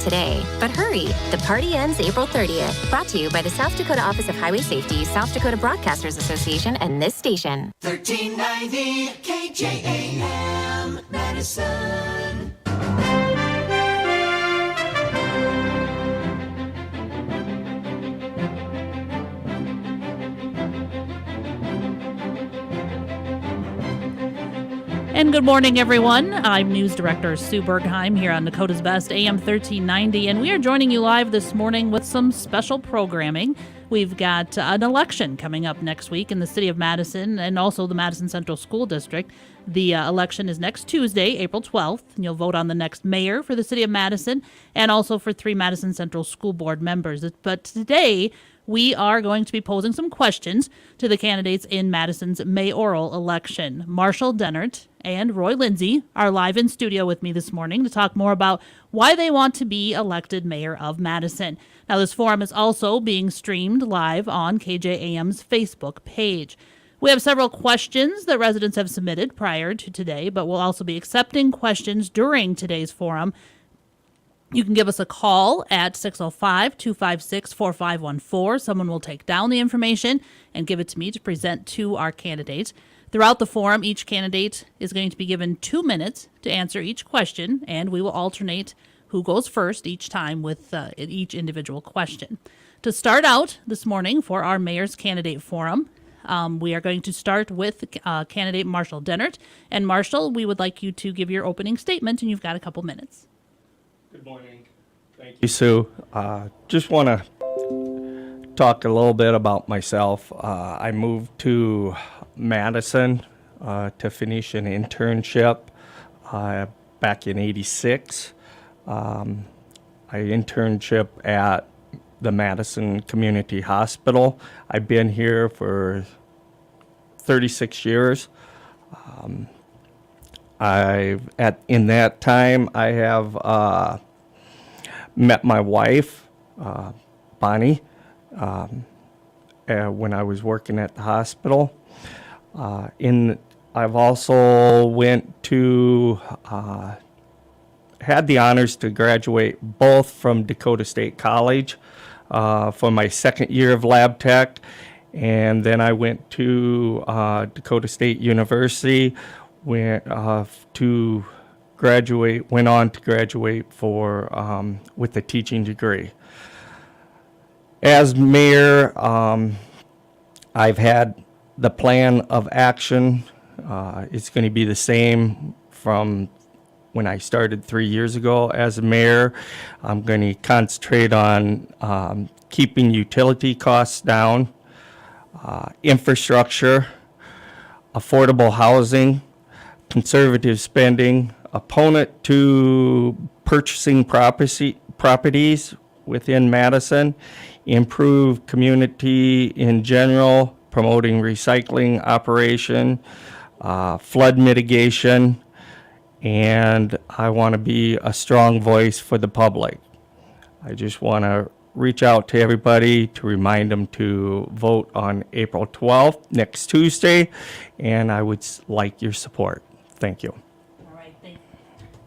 today. But hurry, the party ends April 30th. Brought to you by the South Dakota Office of Highway Safety, South Dakota Broadcasters Association, and this station. 1390 KJAM, Madison. And good morning, everyone. I'm News Director Sue Bergheim here on Dakota's Best AM 1390, and we are joining you live this morning with some special programming. We've got an election coming up next week in the city of Madison and also the Madison Central School District. The election is next Tuesday, April 12th, and you'll vote on the next mayor for the city of Madison and also for 3 Madison Central School Board members. But today, we are going to be posing some questions to the candidates in Madison's mayoral election. Marshall Dennert and Roy Lindsay are live in studio with me this morning to talk more about why they want to be elected mayor of Madison. Now, this forum is also being streamed live on KJAM's Facebook page. We have several questions that residents have submitted prior to today, but we'll also be accepting questions during today's forum. You can give us a call at 605-256-4514. Someone will take down the information and give it to me to present to our candidates. Throughout the forum, each candidate is going to be given 2 minutes to answer each question, and we will alternate who goes first each time with each individual question. To start out this morning for our mayor's candidate forum, we are going to start with candidate Marshall Dennert. And Marshall, we would like you to give your opening statement, and you've got a couple minutes. Good morning. Thank you, Sue. Just want to talk a little bit about myself. I moved to Madison to finish an internship back in '86. I internship at the Madison Community Hospital. I've been here for 36 years. In that time, I have met my wife, Bonnie, when I was working at the hospital. I've also had the honors to graduate both from Dakota State College for my second year of lab tech, and then I went to Dakota State University. Went on to graduate with a teaching degree. As mayor, I've had the plan of action. It's going to be the same from when I started 3 years ago as mayor. I'm going to concentrate on keeping utility costs down, infrastructure, affordable housing, conservative spending, opponent to purchasing properties within Madison, improve community in general, promoting recycling operation, flood mitigation, and I want to be a strong voice for the public. I just want to reach out to everybody to remind them to vote on April 12th, next Tuesday, and I would like your support. Thank you. All right.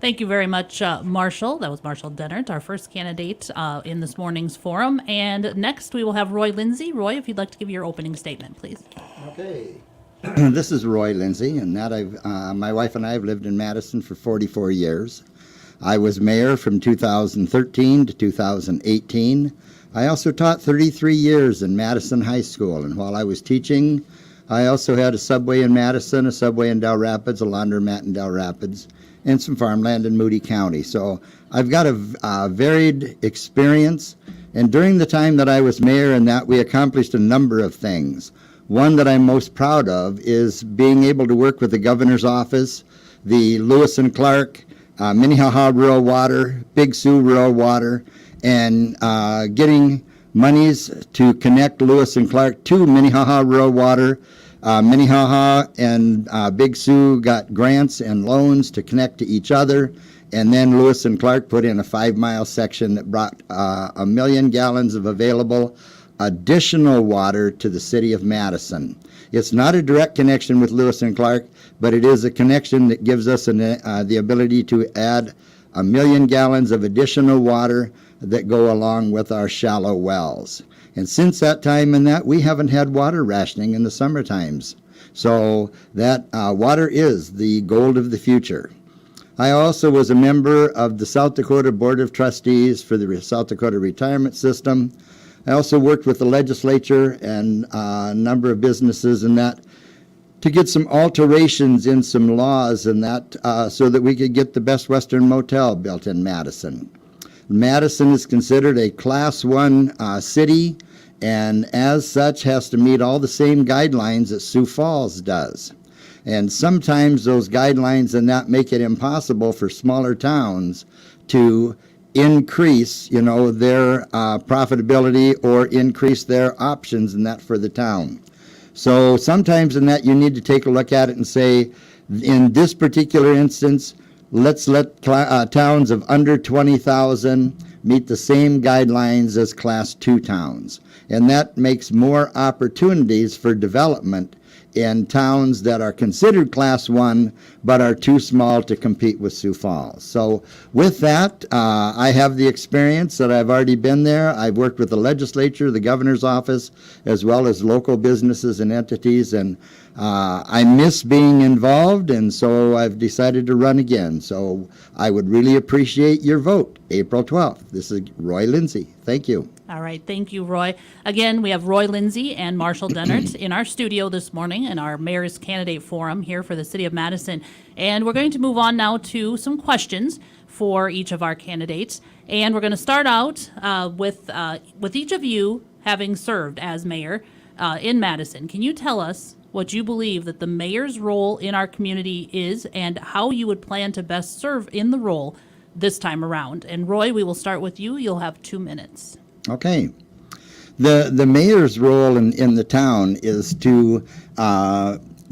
Thank you very much, Marshall. That was Marshall Dennert, our first candidate in this morning's forum. And next we will have Roy Lindsay. Roy, if you'd like to give your opening statement, please. Okay. This is Roy Lindsay, and my wife and I have lived in Madison for 44 years. I was mayor from 2013 to 2018. I also taught 33 years in Madison High School, and while I was teaching, I also had a subway in Madison, a subway in Del Rapids, a laundromat in Del Rapids, and some farmland in Moody County. So I've got a varied experience, and during the time that I was mayor and that, we accomplished a number of things. One that I'm most proud of is being able to work with the governor's office, the Lewis and Clark, Minnehaha Rural Water, Big Sioux Rural Water, and getting monies to connect Lewis and Clark to Minnehaha Rural Water. Minnehaha and Big Sioux got grants and loans to connect to each other, and then Lewis and Clark put in a 5-mile section that brought 1 million gallons of available additional water to the city of Madison. It's not a direct connection with Lewis and Clark, but it is a connection that gives us the ability to add 1 million gallons of additional water that go along with our shallow wells. And since that time we haven't had water rationing in the summer times. So that water is the gold of the future. I also was a member of the South Dakota Board of Trustees for the South Dakota Retirement System. I also worked with the legislature and a number of businesses in that to get some alterations in some laws and that so that we could get the Best Western Motel built in Madison. Madison is considered a Class 1 city, and as such has to meet all the same guidelines that Sioux Falls does. And sometimes those guidelines and that make it impossible for smaller towns to increase, their profitability or increase their options in that for the town. So sometimes in that you need to take a look at it and say, in this particular instance, let's let towns of under 20,000 meet the same guidelines as Class 2 towns. And that makes more opportunities for development in towns that are considered Class 1 but are too small to compete with Sioux Falls. So with that, I have the experience that I've already been there. I've worked with the legislature, the governor's office, as well as local businesses and entities, and I miss being involved, and so I've decided to run again. So I would really appreciate your vote, April 12th. This is Roy Lindsay. Thank you. All right. Thank you, Roy. Again, we have Roy Lindsay and Marshall Dennert in our studio this morning in our Mayor's Candidate Forum here for the City of Madison. And we're going to move on now to some questions for each of our candidates. And we're going to start out with each of you having served as mayor in Madison. Can you tell us what you believe that the mayor's role in our community is and how you would plan to best serve in the role this time around? And Roy, we will start with you. You'll have 2 minutes. Okay. The mayor's role in the town is to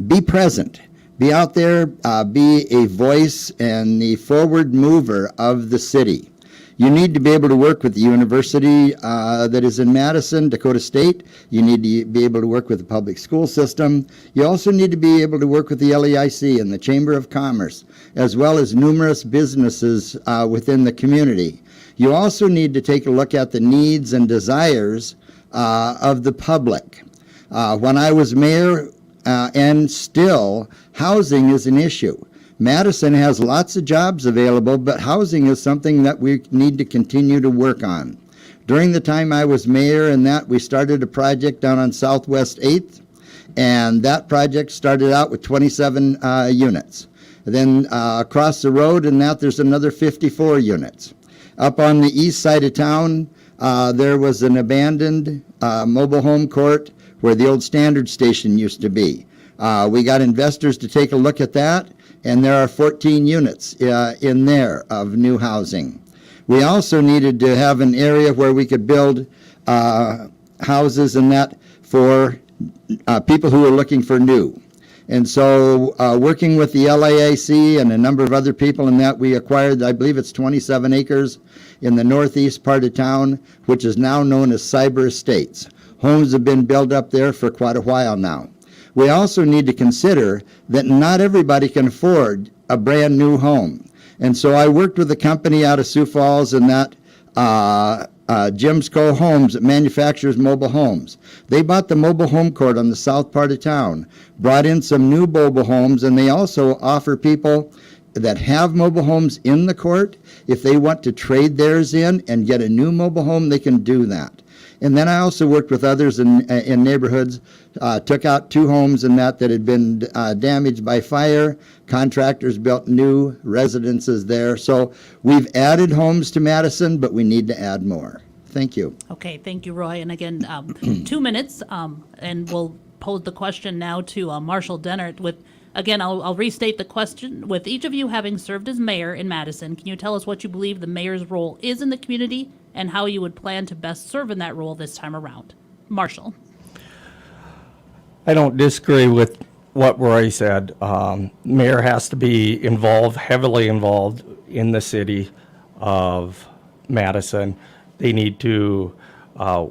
be present, be out there, be a voice and the forward mover of the city. You need to be able to work with the university that is in Madison, Dakota State. You need to be able to work with the public school system. You also need to be able to work with the LEIC and the Chamber of Commerce, as well as numerous businesses within the community. You also need to take a look at the needs and desires of the public. When I was mayor, and still, housing is an issue. Madison has lots of jobs available, but housing is something that we need to continue to work on. During the time I was mayor and that, we started a project down on Southwest 8th, and that project started out with 27 units. Then across the road and that, there's another 54 units. Up on the east side of town, there was an abandoned mobile home court where the old Standard Station used to be. We got investors to take a look at that, and there are 14 units in there of new housing. We also needed to have an area where we could build houses and that for people who are looking for new. And so working with the LAAC and a number of other people in that, we acquired, I believe it's 27 acres in the northeast part of town, which is now known as Cyber Estates. Homes have been built up there for quite a while now. We also need to consider that not everybody can afford a brand new home. And so I worked with a company out of Sioux Falls and that Jim's Co. Homes that manufactures mobile homes. They bought the mobile home court on the south part of town, brought in some new mobile homes, and they also offer people that have mobile homes in the court, if they want to trade theirs in and get a new mobile home, they can do that. And then I also worked with others in neighborhoods, took out 2 homes in that had been damaged by fire. Contractors built new residences there. So we've added homes to Madison, but we need to add more. Thank you. Okay, thank you, Roy. And again, 2 minutes, and we'll pose the question now to Marshall Dennert. Again, I'll restate the question. With each of you having served as mayor in Madison, can you tell us what you believe the mayor's role is in the community and how you would plan to best serve in that role this time around? Marshall. I don't disagree with what Roy said. Mayor has to be involved, heavily involved in the city of Madison. They need to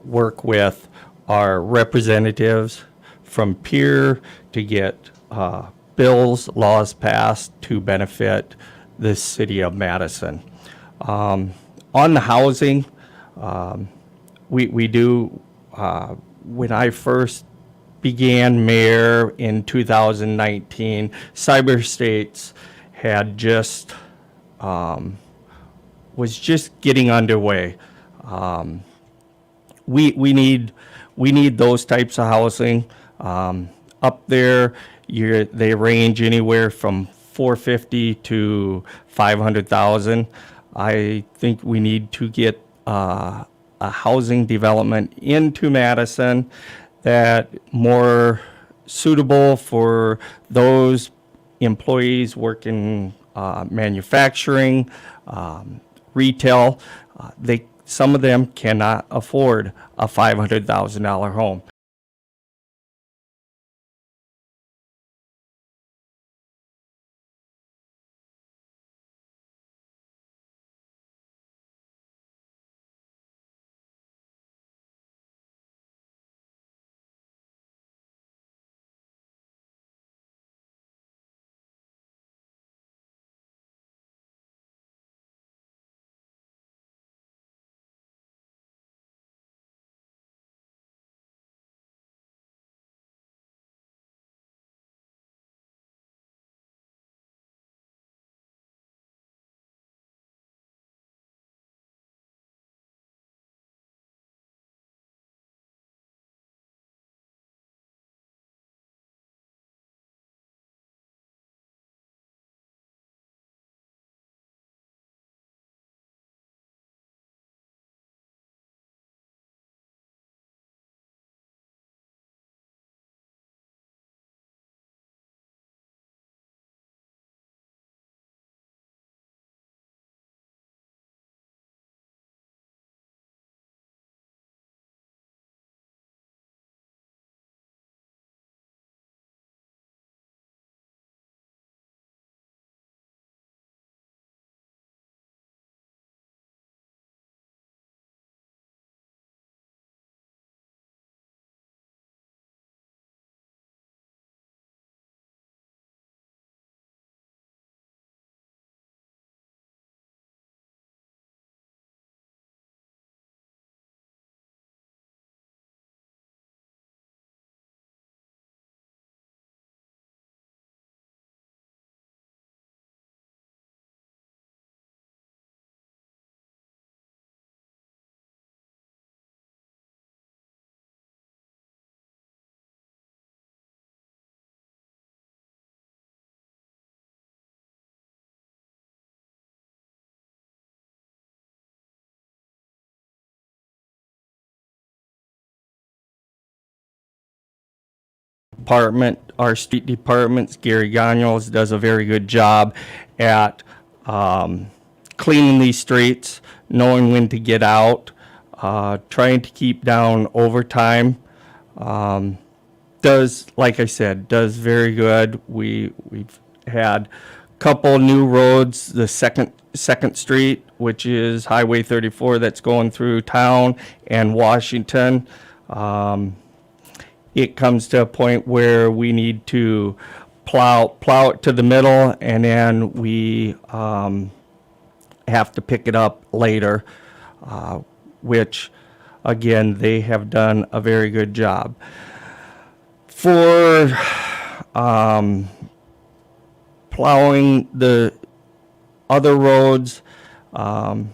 work with our representatives from peer to get bills, laws passed to benefit the city of Madison. On the housing, we do, when I first began mayor in 2019, Cyber States had just, was just getting underway. We need those types of housing. Up there, they range anywhere from 450 to 500,000. I think we need to get a housing development into Madison that more suitable for those employees working manufacturing, retail. Some of them cannot afford a $500,000 home. Our street department, Gary Gagnos, does a very good job at cleaning these streets, knowing when to get out, trying to keep down overtime. Like I said, does very good. We've had a couple new roads, the Second Street, which is Highway 34 that's going through town, and Washington. It comes to a point where we need to plow it to the middle, and then we have to pick it up later, which, again, they have done a very good job. For plowing the other roads, I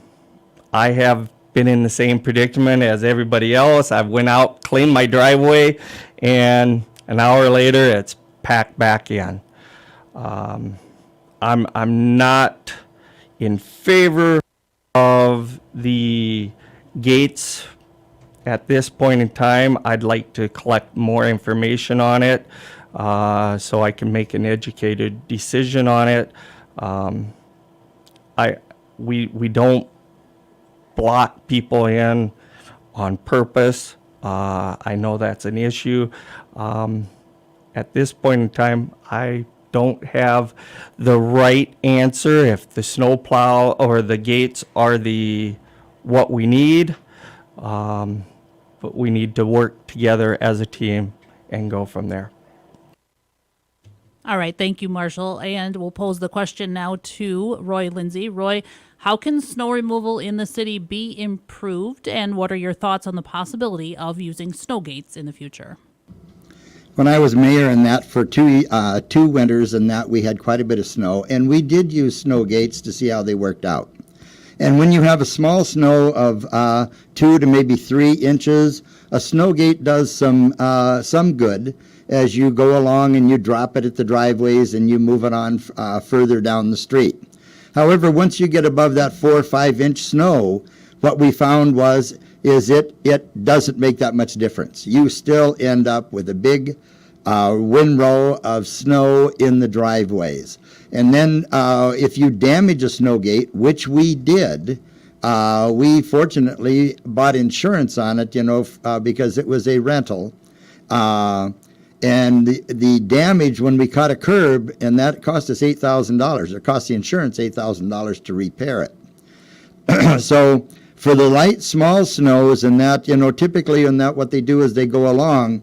have been in the same predicament as everybody else. I went out, cleaned my driveway, and an hour later it's packed back in. I'm not in favor of the gates at this point in time. I'd like to collect more information on it so I can make an educated decision on it. We don't block people in on purpose. I know that's an issue. At this point in time, I don't have the right answer if the snowplow or the gates are what we need. But we need to work together as a team and go from there. All right. Thank you, Marshall. And we'll pose the question now to Roy Lindsay. Roy, How can snow removal in the city be improved, and what are your thoughts on the possibility of using snow gates in the future? When I was mayor in that for two winters and that we had quite a bit of snow, and we did use snow gates to see how they worked out. And when you have a small snow of 2 to maybe 3 inches, a snow gate does some good as you go along and you drop it at the driveways and you move it on further down the street. However, once you get above that 4 or 5 inch snow, what we found is it doesn't make that much difference. You still end up with a big windrow of snow in the driveways. And then if you damage a snow gate, which we did, we fortunately bought insurance on it, because it was a rental. And the damage when we cut a curb, and that cost us $8,000. It cost the insurance $8,000 to repair it. So for the light, small snows and that, typically in that what they do is they go along,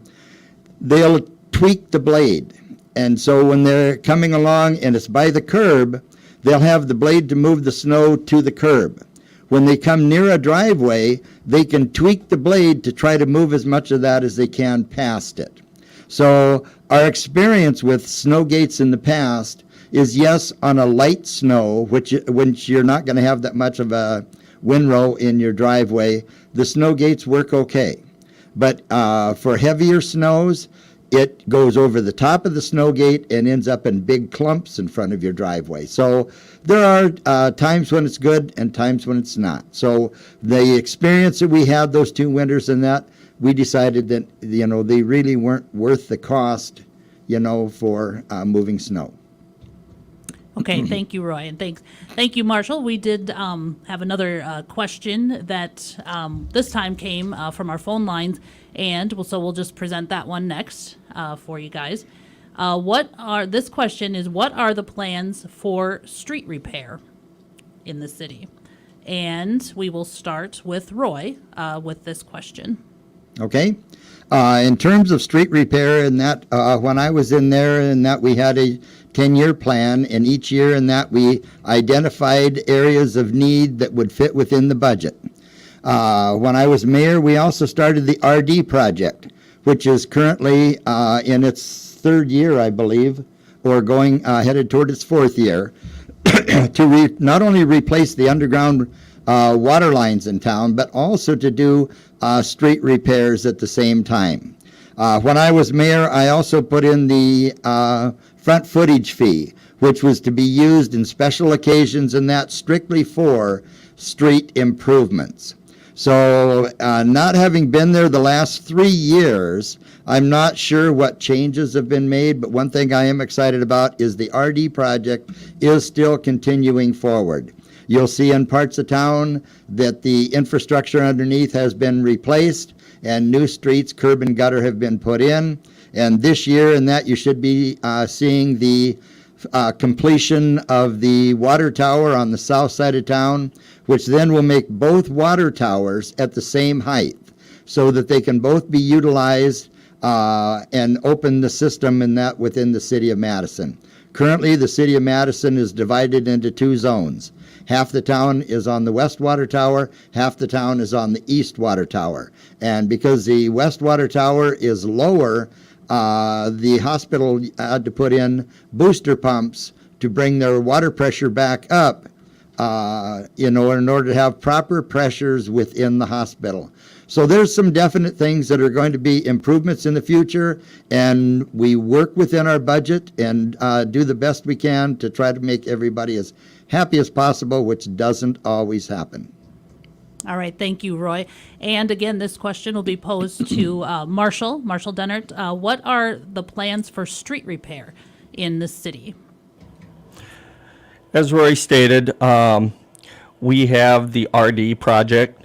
they'll tweak the blade. And so when they're coming along and it's by the curb, they'll have the blade to move the snow to the curb. When they come near a driveway, they can tweak the blade to try to move as much of that as they can past it. So our experience with snow gates in the past is, yes, on a light snow, which you're not going to have that much of a windrow in your driveway, the snow gates work okay. But for heavier snows, it goes over the top of the snow gate and ends up in big clumps in front of your driveway. So there are times when it's good and times when it's not. So the experience that we had those 2 winters and that, we decided that, they really weren't worth the cost, for moving snow. Okay, thank you, Roy, and thank you, Marshall. We did have another question that this time came from our phone lines, and we'll just present that one next for you guys. This question is, what are the plans for street repair in the city? And we will start with Roy with this question. Okay. In terms of street repair and that, when I was in there and that we had a 10-year plan, and each year in that we identified areas of need that would fit within the budget. When I was mayor, we also started the RD project, which is currently in its 3rd year, I believe, or going headed toward its 4th year, to not only replace the underground water lines in town, but also to do street repairs at the same time. When I was mayor, I also put in the front footage fee, which was to be used in special occasions and that strictly for street improvements. So not having been there the last 3 years, I'm not sure what changes have been made, but one thing I am excited about is the RD project is still continuing forward. You'll see in parts of town that the infrastructure underneath has been replaced and new streets, curb and gutter have been put in. And this year in that you should be seeing the completion of the water tower on the south side of town, which then will make both water towers at the same height so that they can both be utilized and open the system in that within the city of Madison. Currently, the city of Madison is divided into 2 zones. Half the town is on the west water tower, half the town is on the east water tower. And because the west water tower is lower, the hospital had to put in booster pumps to bring their water pressure back up, in order to have proper pressures within the hospital. So there's some definite things that are going to be improvements in the future, and we work within our budget and do the best we can to try to make everybody as happy as possible, which doesn't always happen. All right, thank you, Roy. And again, this question will be posed to Marshall Dennert. What are the plans for street repair in the city? As Roy stated, we have the RD project.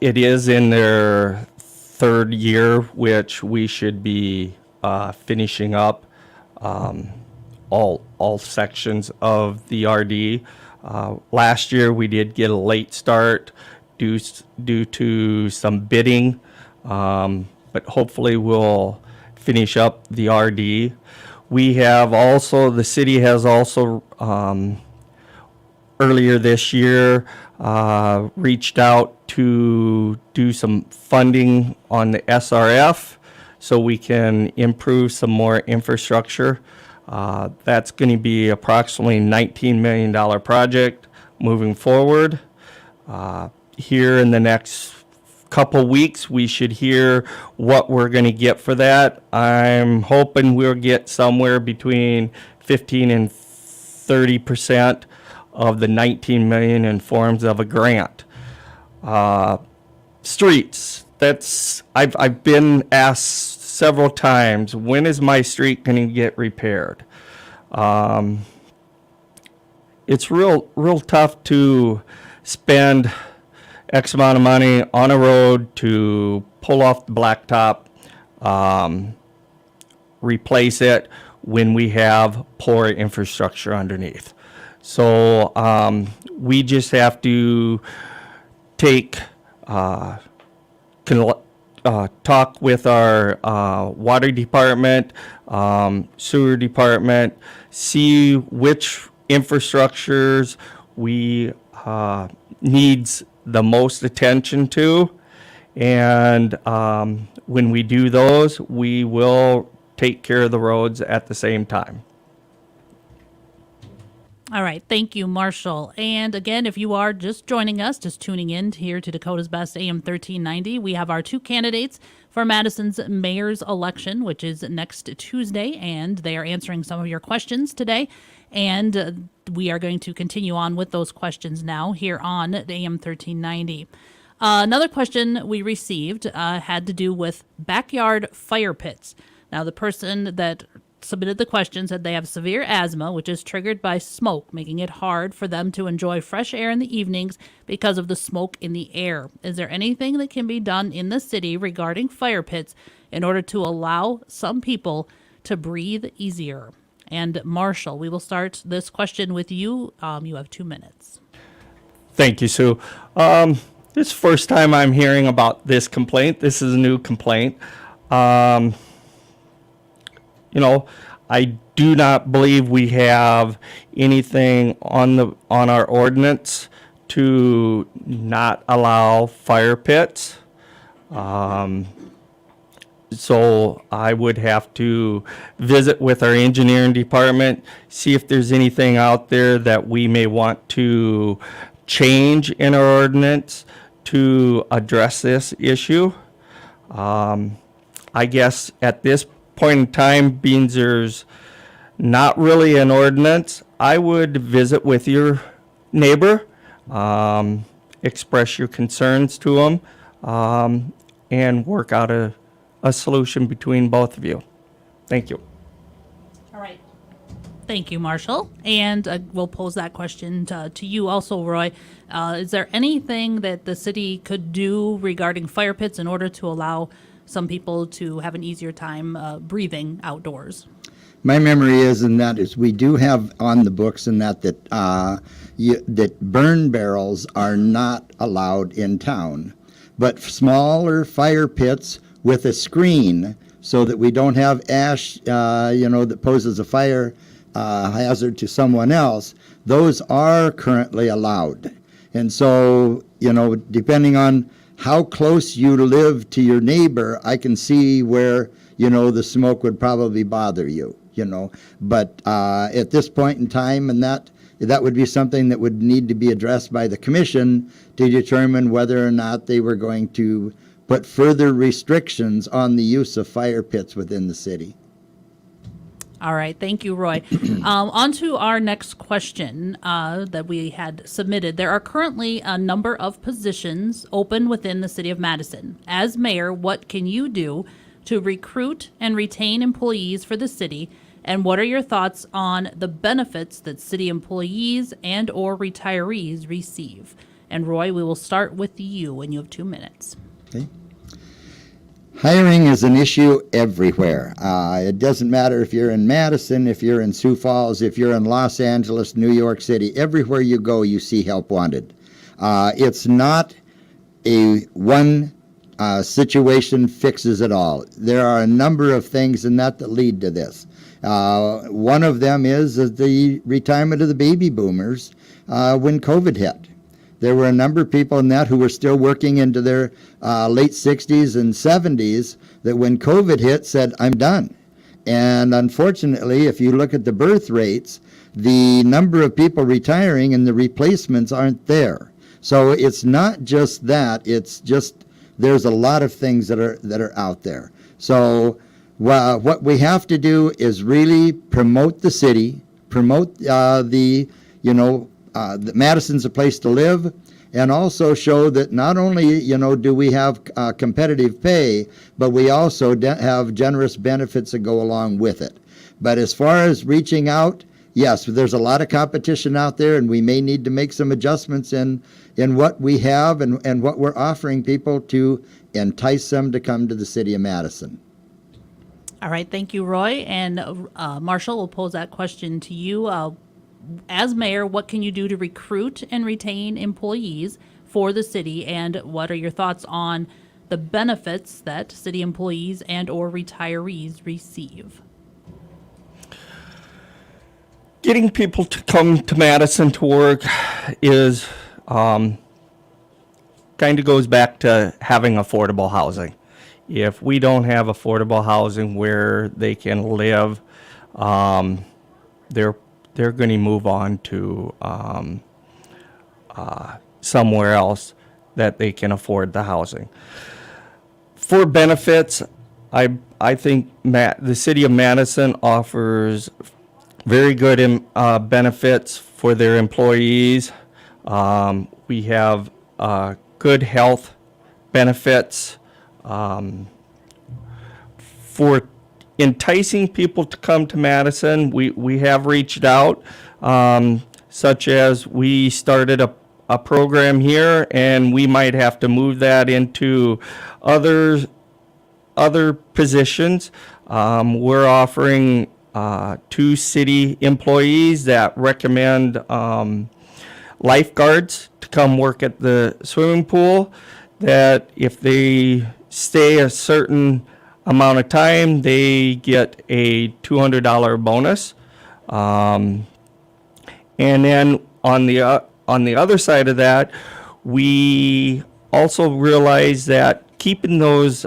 It is in their 3rd year, which we should be finishing up all sections of the RD. Last year we did get a late start due to some bidding, but hopefully we'll finish up the RD. We have also, the city has also earlier this year, reached out to do some funding on the SRF so we can improve some more infrastructure. That's going to be approximately $19 million project moving forward. Here in the next couple weeks, we should hear what we're going to get for that. I'm hoping we'll get somewhere between 15 and 30% of the 19 million in forms of a grant. Streets. I've been asked several times, when is my street going to get repaired? It's real tough to spend X amount of money on a road to pull off the blacktop, replace it when we have poor infrastructure underneath. So we just have to take, talk with our water department, sewer department, see which infrastructures we needs the most attention to, and when we do those, we will take care of the roads at the same time. All right. Thank you, Marshall. And again, if you are just joining us, just tuning in here to Dakota's Best AM 1390, we have our two candidates for Madison's mayor's election, which is next Tuesday, and they are answering some of your questions today. And we are going to continue on with those questions now here on AM 1390. Another question we received had to do with backyard fire pits. Now, the person that submitted the question said they have severe asthma, which is triggered by smoke, making it hard for them to enjoy fresh air in the evenings because of the smoke in the air. Is there anything that can be done in the city regarding fire pits in order to allow some people to breathe easier? And Marshall, we will start this question with you. You have 2 minutes. Thank you, Sue. This is the first time I'm hearing about this complaint. This is a new complaint. I do not believe we have anything on our ordinance to not allow fire pits. So I would have to visit with our engineering department, see if there's anything out there that we may want to change in our ordinance to address this issue. I guess at this point in time, being there's not really an ordinance, I would visit with your neighbor, express your concerns to them, and work out a solution between both of you. Thank you. All right. Thank you, Marshall. And we'll pose that question to you also, Roy. Is there anything that the city could do regarding fire pits in order to allow some people to have an easier time breathing outdoors? My memory is, and that is, we do have on the books and that burn barrels are not allowed in town, but smaller fire pits with a screen so that we don't have ash, that poses a fire hazard to someone else. Those are currently allowed. And so, depending on how close you live to your neighbor, I can see where, the smoke would probably bother you, But at this point in time, and that would be something that would need to be addressed by the commission to determine whether or not they were going to put further restrictions on the use of fire pits within the city. All right. Thank you, Roy. On to our next question that we had submitted. There are currently a number of positions open within the city of Madison. As mayor, what can you do to recruit and retain employees for the city? And what are your thoughts on the benefits that city employees and or retirees receive? And Roy, we will start with you, and you have 2 minutes. Okay. Hiring is an issue everywhere. It doesn't matter if you're in Madison, if you're in Sioux Falls, if you're in Los Angeles, New York City. Everywhere you go, you see help wanted. It's not a one situation fixes it all. There are a number of things in that lead to this. One of them is the retirement of the baby boomers. when COVID hit. There were a number of people in that who were still working into their late 60s and 70s that when COVID hit said, I'm done. And unfortunately, if you look at the birth rates, the number of people retiring and the replacements aren't there. So it's not just that, it's just there's a lot of things that are out there. So what we have to do is really promote the city, promote that Madison's a place to live, and also show that not only, do we have competitive pay, but we also have generous benefits that go along with it. But as far as reaching out, yes, there's a lot of competition out there, and we may need to make some adjustments in what we have and what we're offering people to entice them to come to the city of Madison. All right, thank you, Roy. And Marshall will pose that question to you. As mayor, what can you do to recruit and retain employees for the city, and what are your thoughts on the benefits that city employees and or retirees receive? Getting people to come to Madison to work is kind of goes back to having affordable housing. If we don't have affordable housing where they can live, they're going to move on to somewhere else that they can afford the housing. For benefits, I think the city of Madison offers very good benefits for their employees. We have good health benefits. For enticing people to come to Madison, we have reached out, such as we started a program here, and we might have to move that into other positions. We're offering 2 city employees that recommend lifeguards to come work at the swimming pool, that if they stay a certain amount of time, they get a $200 bonus. And then on the other side of that, we also realize that keeping those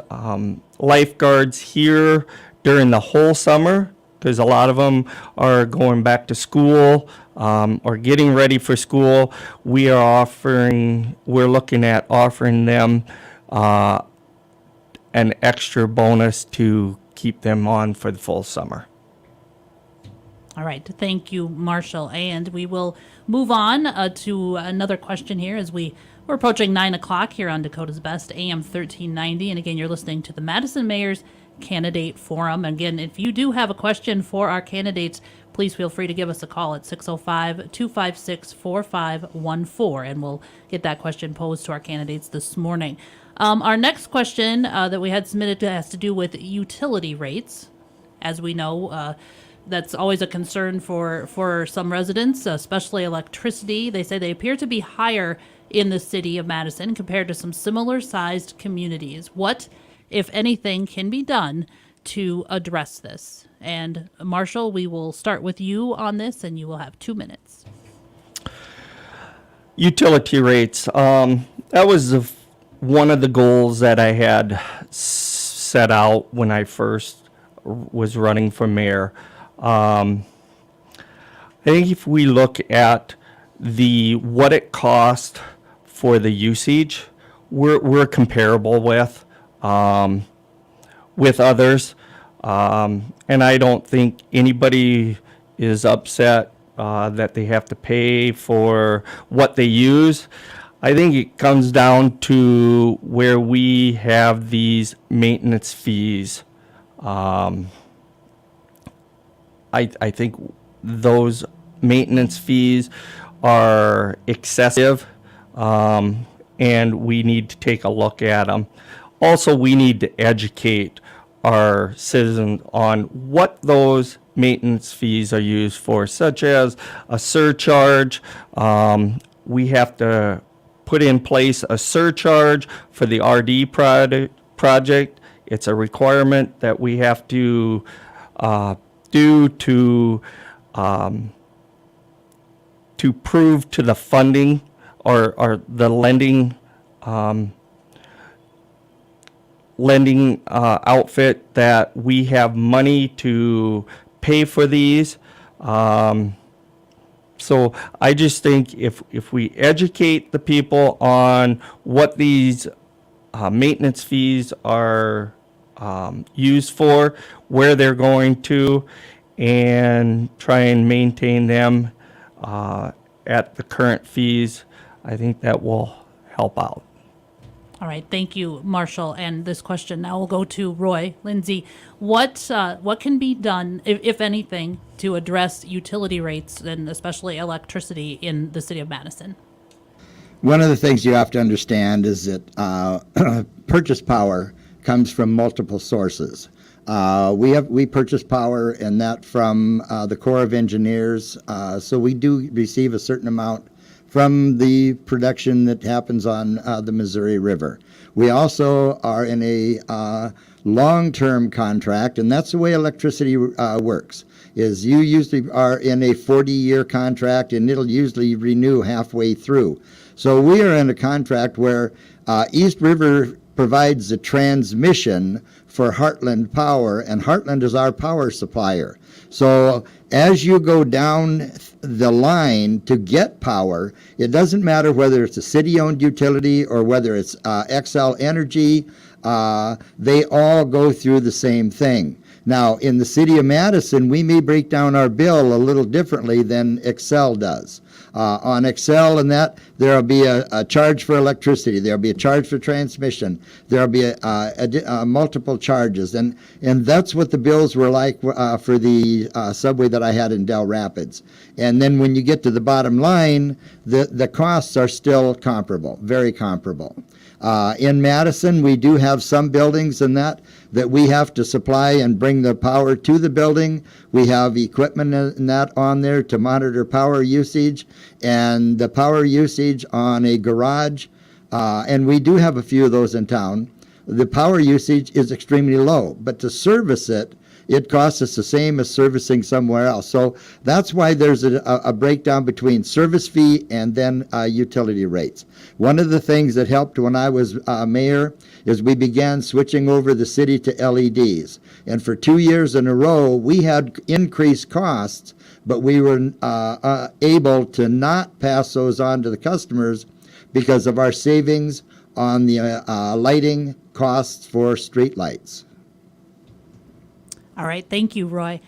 lifeguards here during the whole summer, because a lot of them are going back to school or getting ready for school, we're looking at offering them an extra bonus to keep them on for the full summer. All right. Thank you, Marshall. And we will move on to another question here as we're approaching 9 o'clock here on Dakota's Best, AM 1390. And again, you're listening to the Madison Mayor's Candidate Forum. Again, if you do have a question for our candidates, please feel free to give us a call at 605-256-4514, and we'll get that question posed to our candidates this morning. Our next question that we had submitted has to do with utility rates. As we know, that's always a concern for some residents, especially electricity. They say they appear to be higher in the city of Madison compared to some similar-sized communities. What, if anything, can be done to address this? And Marshall, we will start with you on this, and you will have 2 minutes. Utility rates. That was one of the goals that I had set out when I first was running for mayor. I think if we look at what it cost for the usage, we're comparable with others, and I don't think anybody is upset that they have to pay for what they use. I think it comes down to where we have these maintenance fees. I think those maintenance fees are excessive, and we need to take a look at them. Also, we need to educate our citizens on what those maintenance fees are used for, such as a surcharge. We have to put in place a surcharge for the RD project. It's a requirement that we have to do to to prove to the funding or the lending outfit that we have money to pay for these. So I just think if we educate the people on what these maintenance fees are used for, where they're going to, and try and maintain them at the current fees, I think that will help out. All right, thank you, Marshall. And this question now will go to Roy. Lindsay, what can be done, if anything, to address utility rates and especially electricity in the city of Madison? One of the things you have to understand is that purchase power comes from multiple sources. We purchase power, and that from the Corps of Engineers. So we do receive a certain amount from the production that happens on the Missouri River. We also are in a long-term contract, and that's the way electricity works, is you usually are in a 40-year contract, and it'll usually renew halfway through. So we are in a contract where East River provides the transmission for Heartland Power, and Heartland is our power supplier. So as you go down the line to get power, it doesn't matter whether it's a city-owned utility or whether it's XL Energy, they all go through the same thing. Now, in the city of Madison, we may break down our bill a little differently than XL does. On XL and that, there'll be a charge for electricity, there'll be a charge for transmission, there'll be multiple charges, and that's what the bills were like for the subway that I had in Del Rapids. And then when you get to the bottom line, the costs are still comparable, very comparable. In Madison, we do have some buildings in that we have to supply and bring the power to the building. We have equipment in that on there to monitor power usage and the power usage on a garage. And we do have a few of those in town. The power usage is extremely low, but to service it, it costs us the same as servicing somewhere else. So that's why there's a breakdown between service fee and then utility rates. One of the things that helped when I was mayor is we began switching over the city to LEDs. And for 2 years in a row, we had increased costs, but we were able to not pass those on to the customers because of our savings on the lighting costs for street lights. All right, thank you, Roy.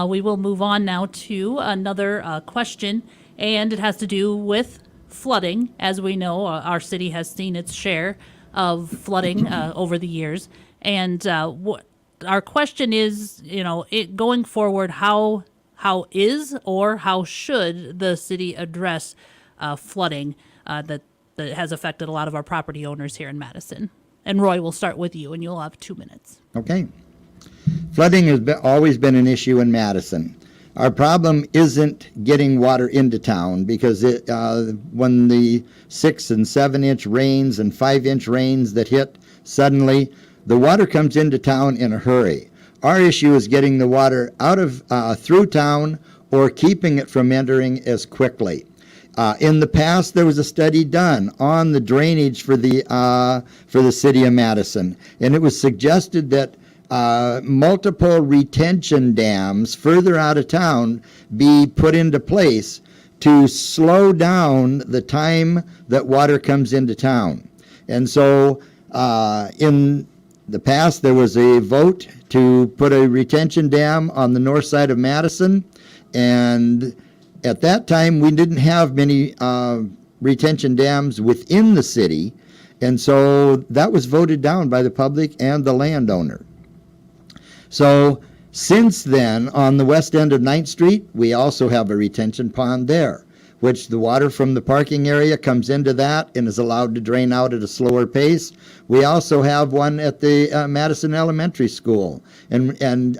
We will move on now to another question, and it has to do with flooding. As we know, our city has seen its share of flooding over the years. And our question is, going forward, how is or how should the city address flooding that has affected a lot of our property owners here in Madison? And Roy, we'll start with you, and you'll have 2 minutes. Okay. Flooding has always been an issue in Madison. Our problem isn't getting water into town because when the 6 and 7 inch rains and 5 inch rains that hit suddenly, the water comes into town in a hurry. Our issue is getting the water out of through town or keeping it from entering as quickly. In the past, there was a study done on the drainage for the city of Madison, and it was suggested that multiple retention dams further out of town be put into place to slow down the time that water comes into town. And so in the past, there was a vote to put a retention dam on the north side of Madison, and at that time, we didn't have many retention dams within the city, and so that was voted down by the public and the landowner. So since then, on the west end of 9th Street, we also have a retention pond there, which the water from the parking area comes into that and is allowed to drain out at a slower pace. We also have one at the Madison Elementary School, and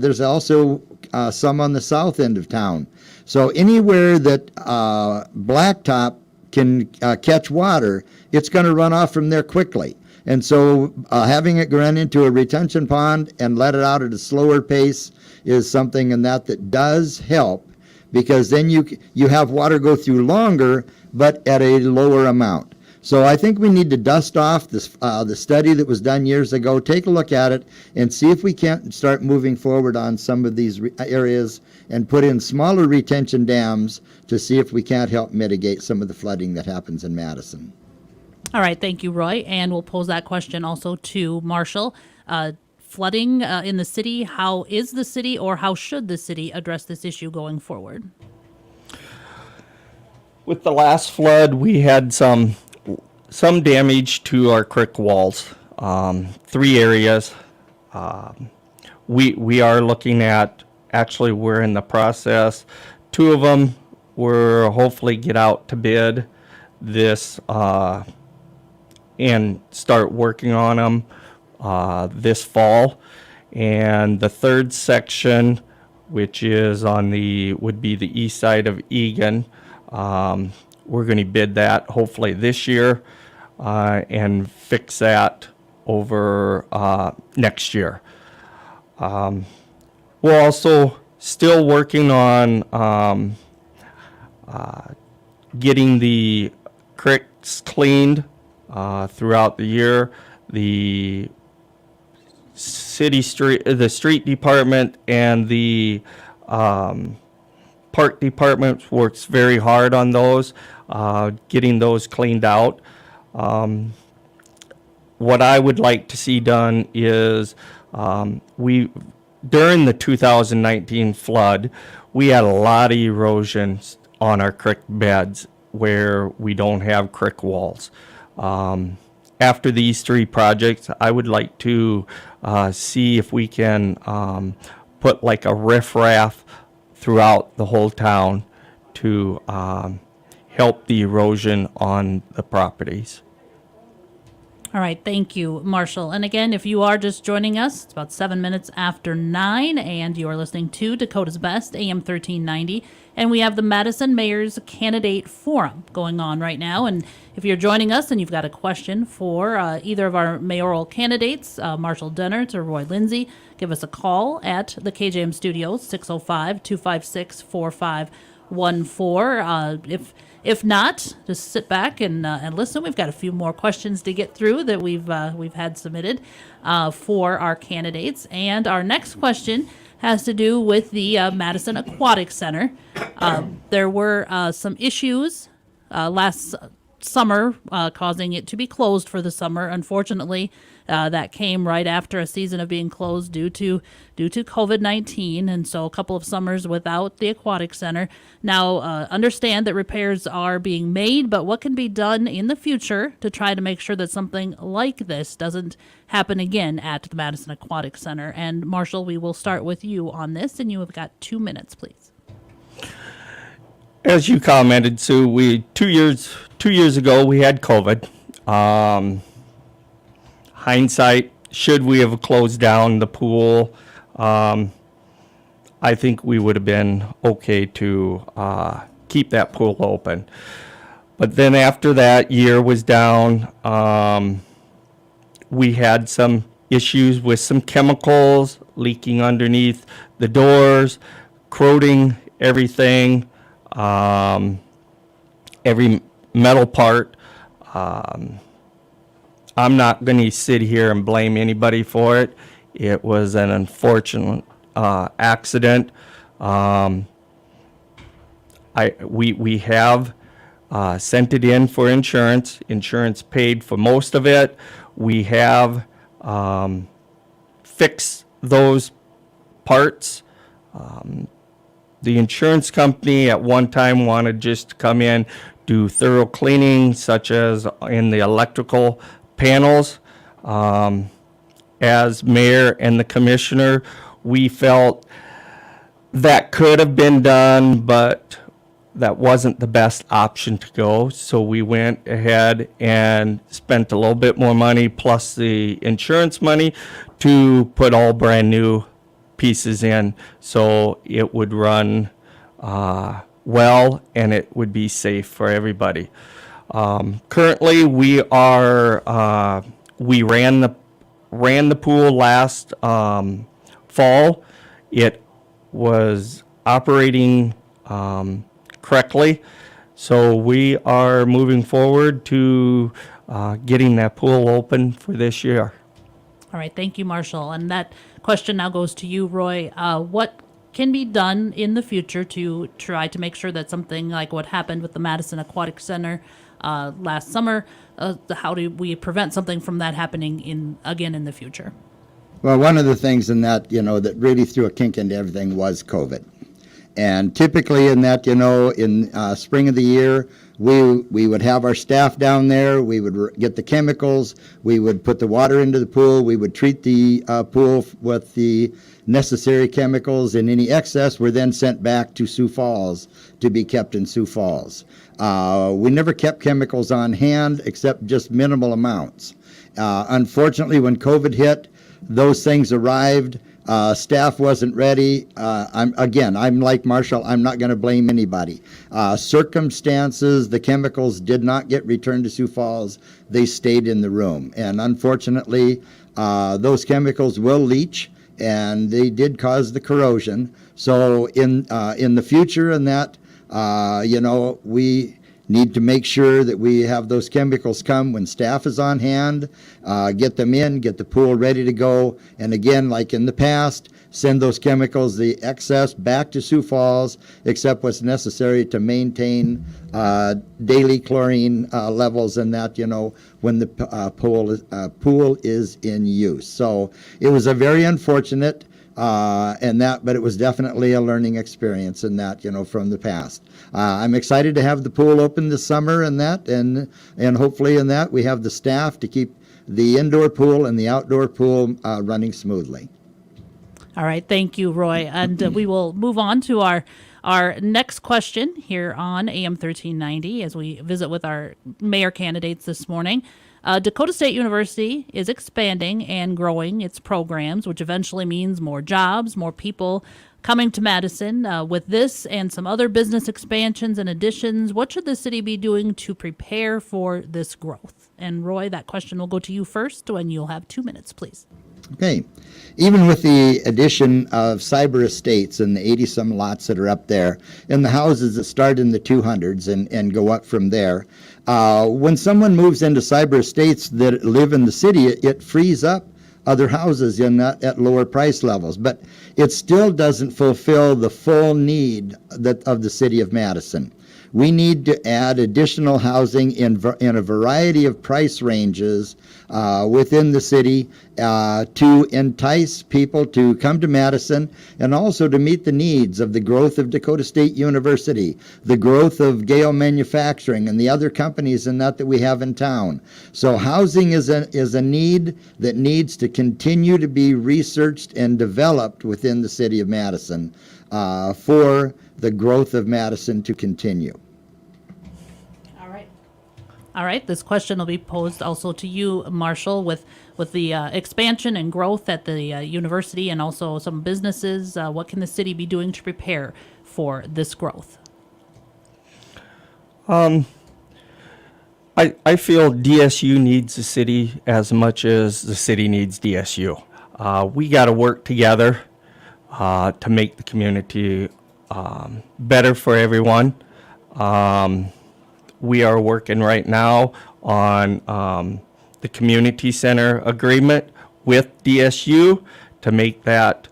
there's also some on the south end of town. So anywhere that blacktop can catch water, it's going to run off from there quickly. And so having it run into a retention pond and let it out at a slower pace is something that does help, because then you have water go through longer, but at a lower amount. So I think we need to dust off this, the study that was done years ago, take a look at it, and see if we can't start moving forward on some of these areas and put in smaller retention dams to see if we can't help mitigate some of the flooding that happens in Madison. All right, thank you, Roy. And we'll pose that question also to Marshall. Flooding in the city, how is the city or how should the city address this issue going forward? With the last flood, we had some damage to our creek walls, 3 areas. We are looking at, actually we're in the process, 2 of them we're hopefully get out to bid this and start working on them this fall. And the 3rd section, which is on would be the east side of Egan, we're going to bid that hopefully this year and fix that over next year. We're also still working on getting the creeks cleaned throughout the year. The the street department and the park department works very hard on those, getting those cleaned out. What I would like to see done is during the 2019 flood, we had a lot of erosion on our creek beds where we don't have creek walls. After these 3 projects, I would like to see if we can put like a riffraff throughout the whole town to help the erosion on the properties. All right, thank you, Marshall. And again, if you are just joining us, it's about 7 minutes after 9, and you are listening to Dakota's Best, AM 1390. And we have the Madison Mayor's Candidate Forum going on right now. And if you're joining us and you've got a question for either of our mayoral candidates, Marshall Dennert or Roy Lindsay, give us a call at the KJAM Studios, 605-256-4514. If not, just sit back and listen. We've got a few more questions to get through that we've had submitted for our candidates. And our next question has to do with the Madison Aquatic Center. There were some issues last summer causing it to be closed for the summer. Unfortunately, that came right after a season of being closed due to COVID-19, and so a couple of summers without the aquatic center. Now, understand that repairs are being made, but what can be done in the future to try to make sure that something like this doesn't happen again at the Madison Aquatic Center? And Marshall, we will start with you on this, and you have got 2 minutes, please. As you commented, Sue, 2 years ago we had COVID. Hindsight, should we have closed down the pool? I think we would have been okay to keep that pool open. But then after that year was down, we had some issues with some chemicals leaking underneath the doors, corroding everything, every metal part. I'm not going to sit here and blame anybody for it. It was an unfortunate accident. We have sent it in for insurance. Insurance paid for most of it. We have fixed those parts. The insurance company at one time wanted just to come in, do thorough cleaning, such as in the electrical panels. As mayor and the commissioner, we felt that could have been done, but that wasn't the best option to go. So we went ahead and spent a little bit more money plus the insurance money to put all brand new pieces in, so it would run well and it would be safe for everybody. Currently, we ran the pool last fall. It was operating correctly. So we are moving forward to getting that pool open for this year. All right, thank you, Marshall. And that question now goes to you, Roy. What can be done in the future to try to make sure that something like what happened with the Madison Aquatic Center last summer, how do we prevent something from that happening again in the future? Well, one of the things in that, that really threw a kink into everything was COVID. And typically in that, in spring of the year, we would have our staff down there. We would get the chemicals. We would put the water into the pool. We would treat the pool with the necessary chemicals, and any excess were then sent back to Sioux Falls to be kept in Sioux Falls. We never kept chemicals on hand except just minimal amounts. Unfortunately, when COVID hit, those things arrived. Staff wasn't ready. I'm like Marshall. I'm not going to blame anybody. Circumstances, the chemicals did not get returned to Sioux Falls. They stayed in the room. And unfortunately, those chemicals will leach, and they did cause the corrosion. So in the future and that, we need to make sure that we have those chemicals come when staff is on hand, get them in, get the pool ready to go, and again, like in the past, send those chemicals, the excess, back to Sioux Falls, except what's necessary to maintain daily chlorine levels and that, when the pool is in use. So it was a very unfortunate but it was definitely a learning experience in that, from the past. I'm excited to have the pool open this summer and that, and hopefully in that we have the staff to keep the indoor pool and the outdoor pool running smoothly. All right, thank you, Roy. And we will move on to our next question here on AM 1390 as we visit with our mayor candidates this morning. Dakota State University is expanding and growing its programs, which eventually means more jobs, more people coming to Madison. With this and some other business expansions and additions, what should the city be doing to prepare for this growth? And Roy, that question will go to you first, when you'll have 2 minutes, please. Okay. Even with the addition of cyber estates and the 80-some lots that are up there, and the houses that start in the 200s and go up from there, when someone moves into cyber estates that live in the city, it frees up other houses at lower price levels. But it still doesn't fulfill the full need of the city of Madison. We need to add additional housing in a variety of price ranges within the city to entice people to come to Madison, and also to meet the needs of the growth of Dakota State University, the growth of Gale Manufacturing, and the other companies in that we have in town. So housing is a need that needs to continue to be researched and developed within the city of Madison for the growth of Madison to continue. All right, this question will be posed also to you, Marshall, with the expansion and growth at the university and also some businesses. What can the city be doing to prepare for this growth? I feel DSU needs the city as much as the city needs DSU. We got to work together to make the community better for everyone. We are working right now on the community center agreement with DSU to make that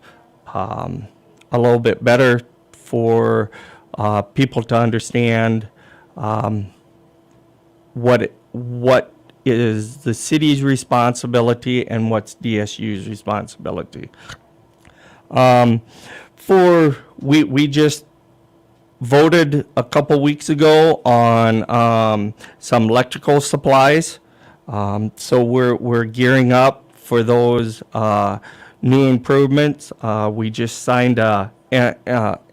a little bit better for people to understand what is the city's responsibility and what's DSU's responsibility. We just voted a couple weeks ago on some electrical supplies. So we're gearing up for those new improvements. We just signed a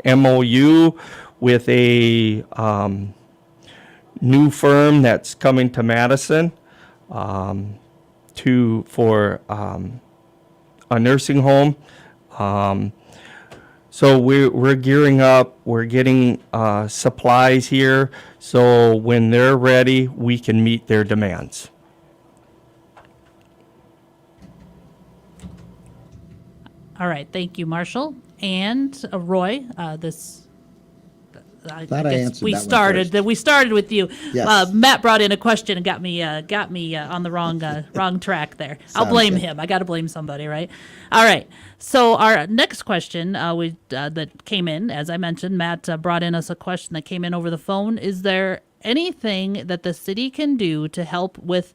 MOU with a new firm that's coming to Madison for a nursing home. So we're gearing up, we're getting supplies here, so when they're ready, we can meet their demands. All right, thank you, Marshall. And Roy, this I Thought I guess answered we that one started first. that we started with you. Yes. Matt brought in a question and got me on the wrong track there. I'll Sounds blame good. him. I got to blame somebody, right? All right. So our next question that came in, as I mentioned, Matt brought in us a question that came in over the phone. Is there anything that the city can do to help with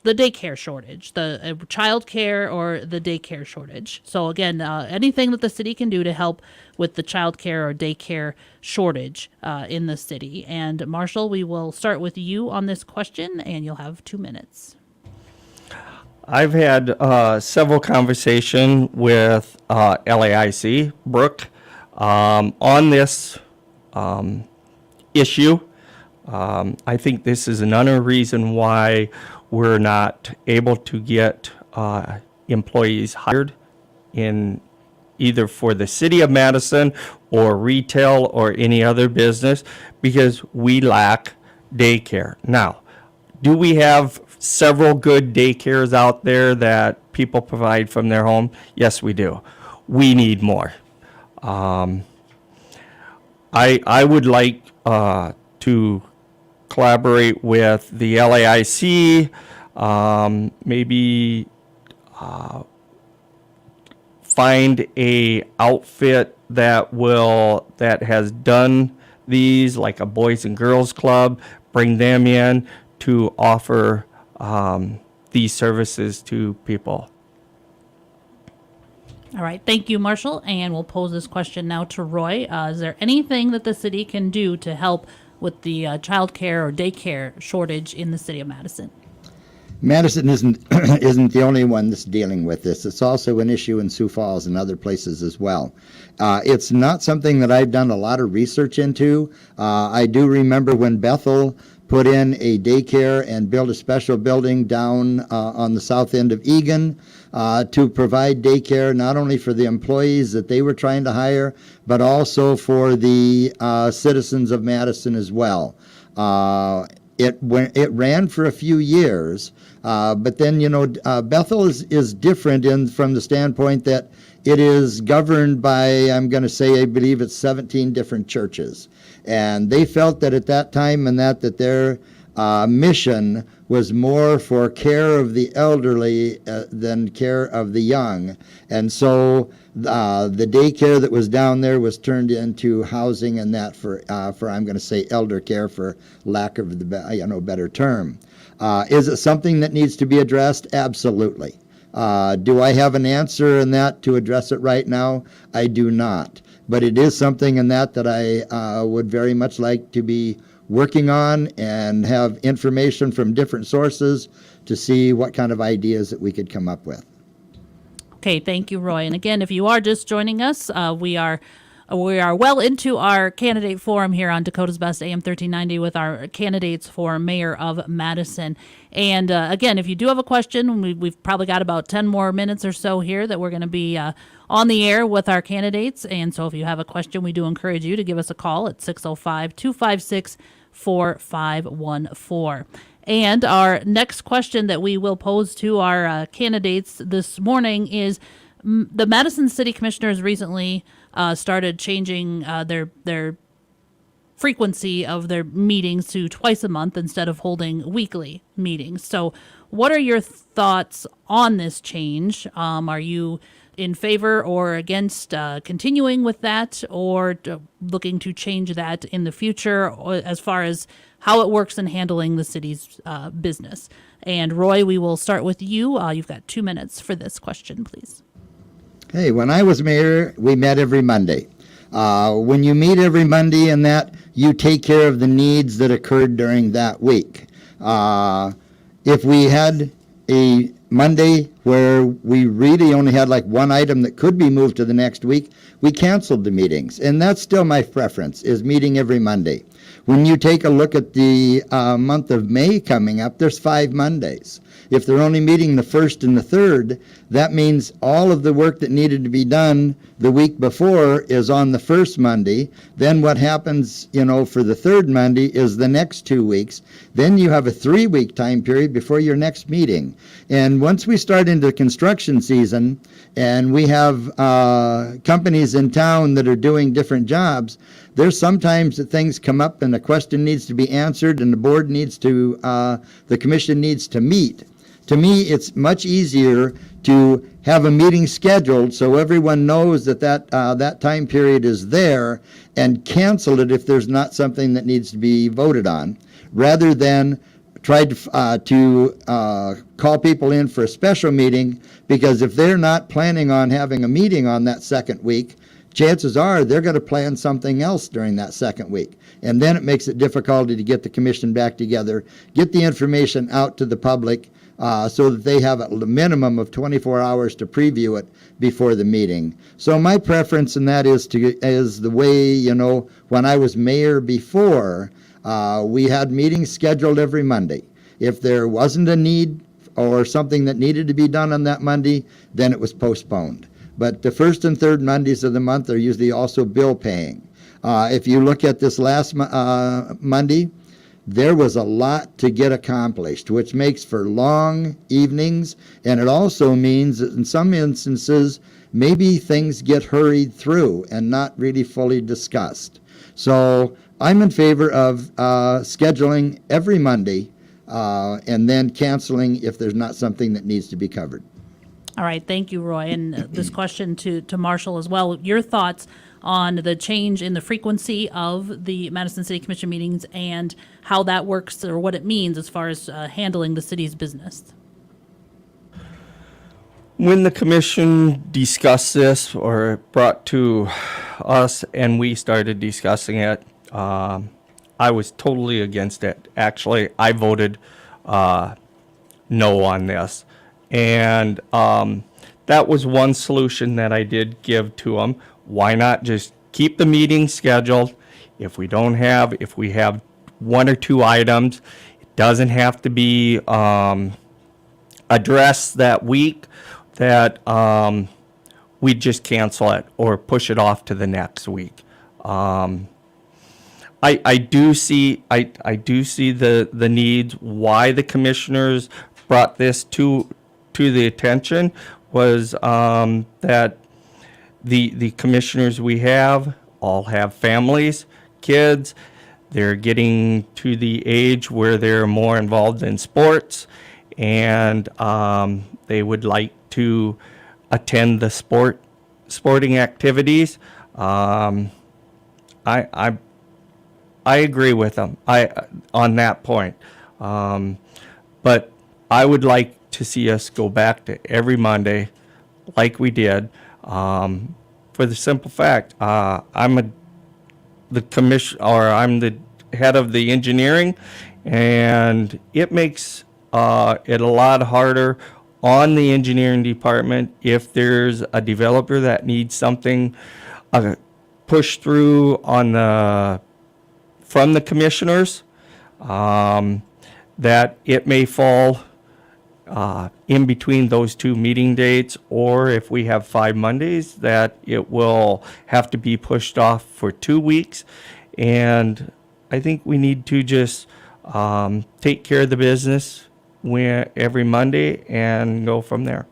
the daycare shortage, the child care or the daycare shortage? So again, anything that the city can do to help with the child care or daycare shortage in the city. And Marshall, we will start with you on this question, and you'll have 2 minutes. I've had several conversations with LAIC, Brooke, on this issue. I think this is another reason why we're not able to get employees hired in either for the city of Madison or retail or any other business, because we lack daycare. Now, do we have several good daycares out there that people provide from their home? Yes, we do. We need more. I would like to collaborate with the LAIC, maybe find a outfit that has done these, like a Boys and Girls Club, bring them in to offer these services to people. All right. Thank you, Marshall. And we'll pose this question now to Roy. Is there anything that the city can do to help with the child care or daycare shortage in the city of Madison? Madison isn't the only one that's dealing with this. It's also an issue in Sioux Falls and other places as well. It's not something that I've done a lot of research into. I do remember when Bethel put in a daycare and built a special building down on the south end of Egan to provide daycare not only for the employees that they were trying to hire, but also for the citizens of Madison as well. It ran for a few years, but then Bethel is different from the standpoint that it is governed by, I'm going to say, I believe it's 17 different churches, and they felt that at that time and that their mission was more for care of the elderly than care of the young, and so the daycare that was down there was turned into housing, and that for I'm going to say elder care, for lack of the better term. Is it something that needs to be addressed? Absolutely. Do I have an answer in that to address it right now? I do not. But it is something in that I would very much like to be working on and have information from different sources to see what kind of ideas that we could come up with. Okay, thank you, Roy. And again, if you are just joining us, we are well into our candidate forum here on Dakota's Best AM 1390 with our candidates for mayor of Madison. And again, if you do have a question, we've probably got about 10 more minutes or so here that we're going to be on the air with our candidates. And so if you have a question, we do encourage you to give us a call at 605-256-4514. And our next question that we will pose to our candidates this morning is, the Madison City Commissioners recently started changing their frequency of their meetings to twice a month instead of holding weekly meetings. So what are your thoughts on this change? Are you in favor or against continuing with that, or looking to change that in the future, or as far as how it works in handling the city's business? And Roy, we will start with you. You've got 2 minutes for this question, please. Hey, when I was mayor, we met every Monday. When you meet every Monday and that, you take care of the needs that occurred during that week. If we had a Monday where we really only had like one item that could be moved to the next week, we canceled the meetings. And that's still my preference, is meeting every Monday. When you take a look at the month of May coming up, there's 5 Mondays. If they're only meeting the 1st and the 3rd, that means all of the work that needed to be done the week before is on the 1st Monday. Then what happens, for the 3rd Monday is the next 2 weeks. Then you have a 3-week time period before your next meeting. And once we start into construction season and we have companies in town that are doing different jobs, there's sometimes that things come up and a question needs to be answered and the board needs to, the commission needs to meet. To me, it's much easier to have a meeting scheduled so everyone knows that that time period is there, and cancel it if there's not something that needs to be voted on, rather than try to call people in for a special meeting, because if they're not planning on having a meeting on that second week, chances are they're going to plan something else during that second week. And then it makes it difficult to get the commission back together, get the information out to the public, so that they have a minimum of 24 hours to preview it before the meeting. So my preference in that is the way, when I was mayor before, we had meetings scheduled every Monday. If there wasn't a need or something that needed to be done on that Monday, then it was postponed. But the first and third Mondays of the month are usually also bill paying. If you look at this last Monday, there was a lot to get accomplished, which makes for long evenings, and it also means that in some instances, maybe things get hurried through and not really fully discussed. So I'm in favor of scheduling every Monday and then canceling if there's not something that needs to be covered. All right, thank you, Roy. And this question to Marshall as well. Your thoughts on the change in the frequency of the Madison City Commission meetings and how that works, or what it means as far as handling the city's business. When the commission discussed this or brought to us and we started discussing it, I was totally against it. Actually, I voted no on this. And that was one solution that I did give to them. Why not just keep the meeting scheduled? If we have one or two items, it doesn't have to be addressed that week, that we just cancel it or push it off to the next week. I do see the needs why the commissioners brought this to the attention was that the commissioners we have all have families, kids. They're getting to the age where they're more involved in sports, and they would like to attend the sporting activities. I agree with them on that point, but I would like to see us go back to every Monday, like we did, for the simple fact I'm the head of the engineering, and it makes it a lot harder on the engineering department if there's a developer that needs something pushed through from the commissioners, that it may fall in between those two meeting dates, or if we have 5 Mondays, that it will have to be pushed off for 2 weeks. And I think we need to just take care of the business every Monday and go from there.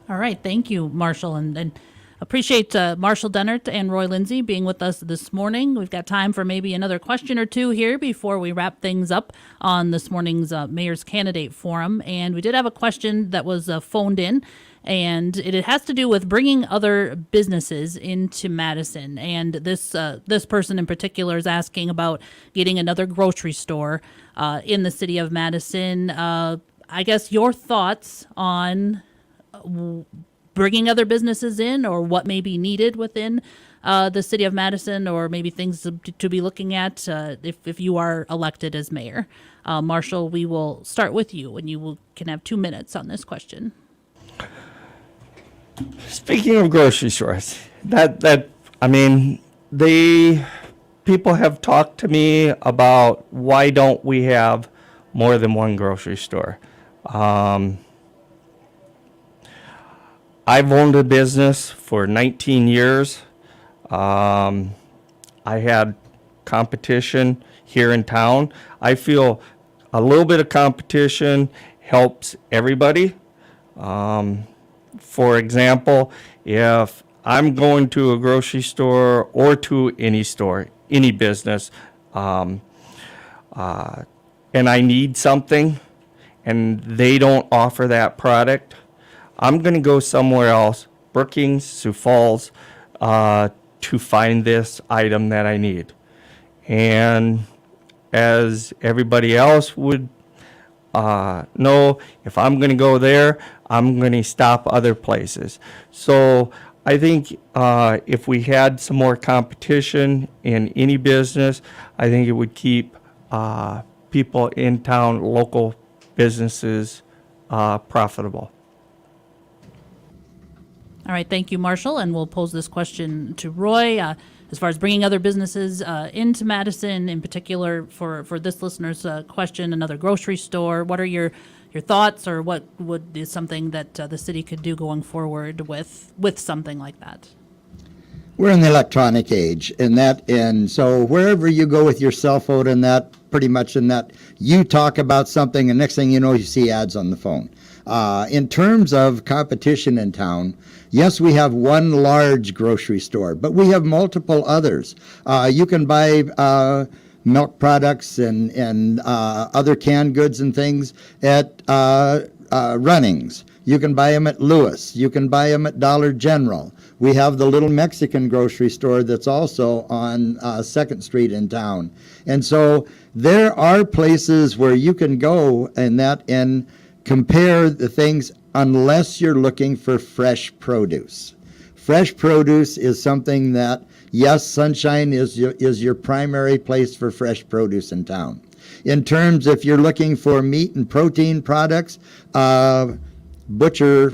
All right, thank you, Marshall, and appreciate Marshall Dennert and Roy Lindsay being with us this morning. We've got time for maybe another question or two here before we wrap things up on this morning's Mayor's Candidate Forum. And we did have a question that was phoned in, and it has to do with bringing other businesses into Madison. And this person in particular is asking about getting another grocery store in the city of Madison. I guess your thoughts on bringing other businesses in, or what may be needed within the city of Madison, or maybe things to be looking at if you are elected as mayor. Marshall, we will start with you, and you can have 2 minutes on this question. Speaking of grocery stores, people have talked to me about why don't we have more than one grocery store. I've owned a business for 19 years. I had competition here in town. I feel a little bit of competition helps everybody. For example, if I'm going to a grocery store or to any store, any business, and I need something, and they don't offer that product, I'm going to go somewhere else, Brookings, Sioux Falls, to find this item that I need. And as everybody else would know, if I'm going to go there, I'm going to stop other places. So I think if we had some more competition in any business, I think it would keep people in town, local businesses, profitable. All right, thank you, Marshall, and we'll pose this question to Roy. As far as bringing other businesses into Madison, in particular for this listener's question, another grocery store, what are your thoughts, or what is something that the city could do going forward with something like that? We're in the electronic age, and so wherever you go with your cell phone and that, pretty much in that, you talk about something, and next thing you know, you see ads on the phone. In terms of competition in town, yes, we have one large grocery store, but we have multiple others. You can buy milk products and other canned goods and things at Runnings. You can buy them at Lewis. You can buy them at Dollar General. We have the little Mexican grocery store that's also on 2nd Street in town. And so there are places where you can go and compare the things, unless you're looking for fresh produce. Fresh produce is something that, yes, Sunshine is your primary place for fresh produce in town. In terms, if you're looking for meat and protein products, Butcher,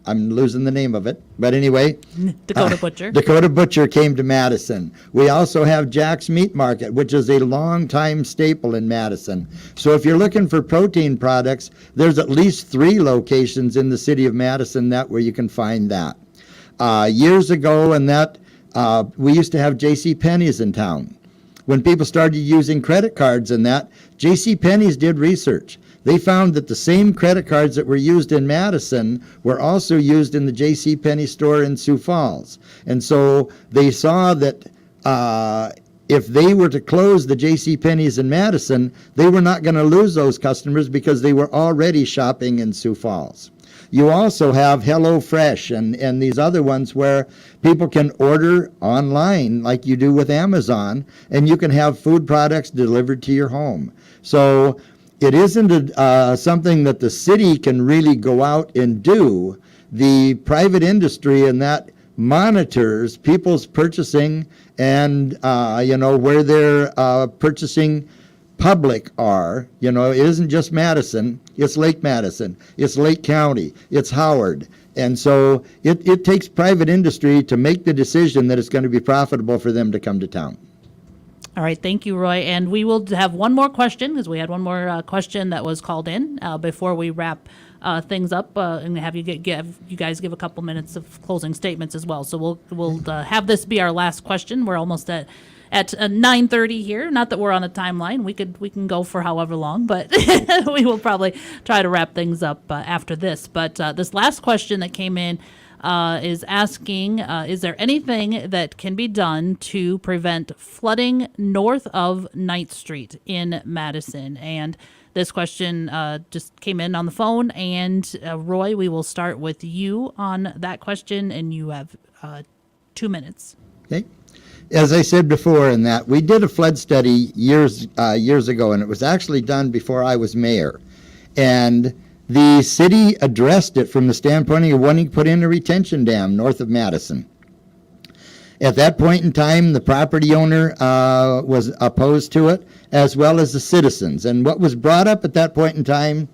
I'm losing the name of it, but anyway. Dakota Butcher. Dakota Butcher came to Madison. We also have Jack's Meat Market, which is a long-time staple in Madison. So if you're looking for protein products, there's at least 3 locations in the city of Madison where you can find that. Years ago, we used to have J.C. Penney's in town. When people started using credit cards and that, J.C. Penney's did research. They found that the same credit cards that were used in Madison were also used in the J.C. Penney store in Sioux Falls. And so they saw that if they were to close the J.C. Penney's in Madison, they were not going to lose those customers because they were already shopping in Sioux Falls. You also have HelloFresh and these other ones where people can order online like you do with Amazon, and you can have food products delivered to your home. So it isn't something that the city can really go out and do. The private industry and that monitors people's purchasing and, where their purchasing public are. It isn't just Madison. It's Lake Madison. It's Lake County. It's Howard. And so it takes private industry to make the decision that it's going to be profitable for them to come to town. All right, thank you, Roy. And we will have one more question, because we had one more question that was called in before we wrap things up, and have you guys give a couple minutes of closing statements as well. So we'll have this be our last question. We're almost at 9:30 here. Not that we're on a timeline. We can go for however long, but we will probably try to wrap things up after this. But this last question that came in is asking, is there anything that can be done to prevent flooding north of 9th Street in Madison? And this question just came in on the phone. And Roy, we will start with you on that question, and you have 2 minutes. Okay. As I said before in that, we did a flood study years ago, and it was actually done before I was mayor. And the city addressed it from the standpoint of wanting to put in a retention dam north of Madison. At that point in time, the property owner was opposed to it, as well as the citizens. And what was brought up at that point in time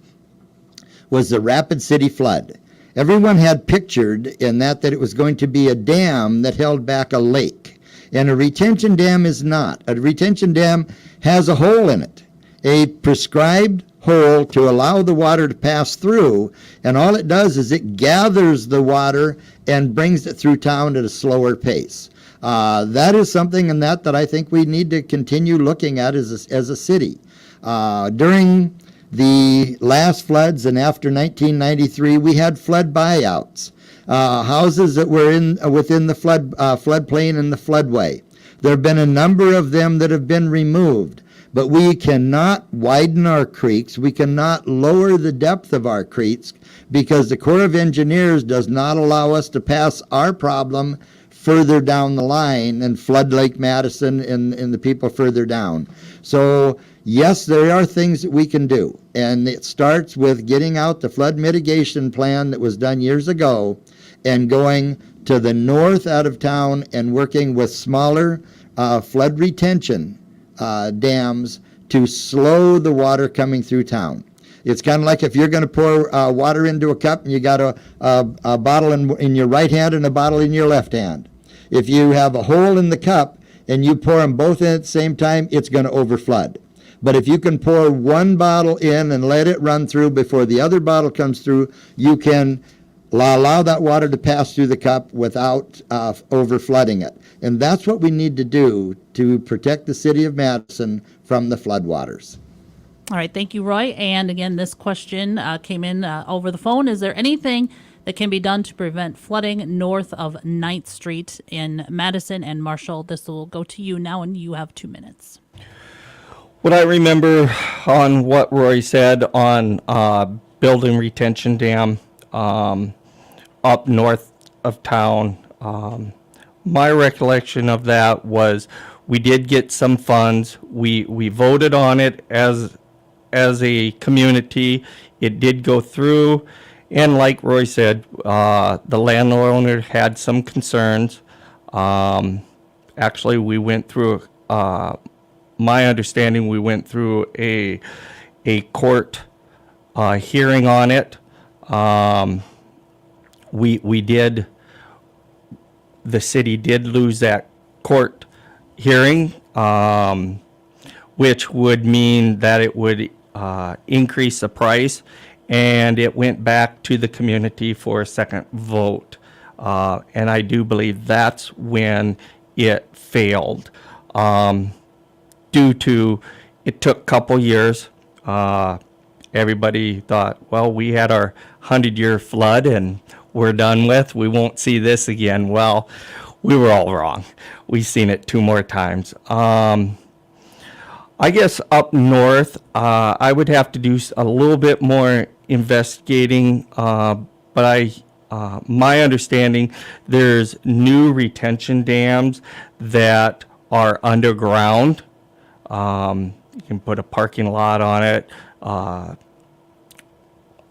was the rapid city flood. Everyone had pictured in that it was going to be a dam that held back a lake. And a retention dam is not. A retention dam has a hole in it, a prescribed hole to allow the water to pass through, and all it does is it gathers the water and brings it through town at a slower pace. That is something in that I think we need to continue looking at as a city. During the last floods and after 1993, we had flood buyouts, houses that were within the floodplain and the floodway. There have been a number of them that have been removed, but we cannot widen our creeks. We cannot lower the depth of our creeks because the Corps of Engineers does not allow us to pass our problem further down the line and flood Lake Madison and the people further down. So yes, there are things that we can do, and it starts with getting out the flood mitigation plan that was done years ago and going to the north out of town and working with smaller flood retention dams to slow the water coming through town. It's kind of like if you're going to pour water into a cup and you got a bottle in your right hand and a bottle in your left hand. If you have a hole in the cup and you pour them both in at the same time, it's going to overflood. But if you can pour one bottle in and let it run through before the other bottle comes through, you can allow that water to pass through the cup without overflooding it. And that's what we need to do to protect the city of Madison from the floodwaters. All right, thank you, Roy. And again, this question came in over the phone. Is there anything that can be done to prevent flooding north of 9th Street in Madison and Marshall? This will go to you now, and you have 2 minutes. What I remember on what Roy said on building retention dam up north of town, my recollection of that was we did get some funds. We voted on it as a community. It did go through, and like Roy said, the landowner had some concerns. Actually, we went through. My understanding, we went through a court hearing on it. We did. The city did lose that court hearing, which would mean that it would increase the price, and it went back to the community for a second vote. And I do believe that's when it failed. Due to, it took a couple years. Everybody thought, well, we had our 100-year flood and we're done with. We won't see this again. Well, we were all wrong. We've seen it 2 more times. I guess up north, I would have to do a little bit more investigating, but my understanding, there's new retention dams that are underground. You can put a parking lot on it,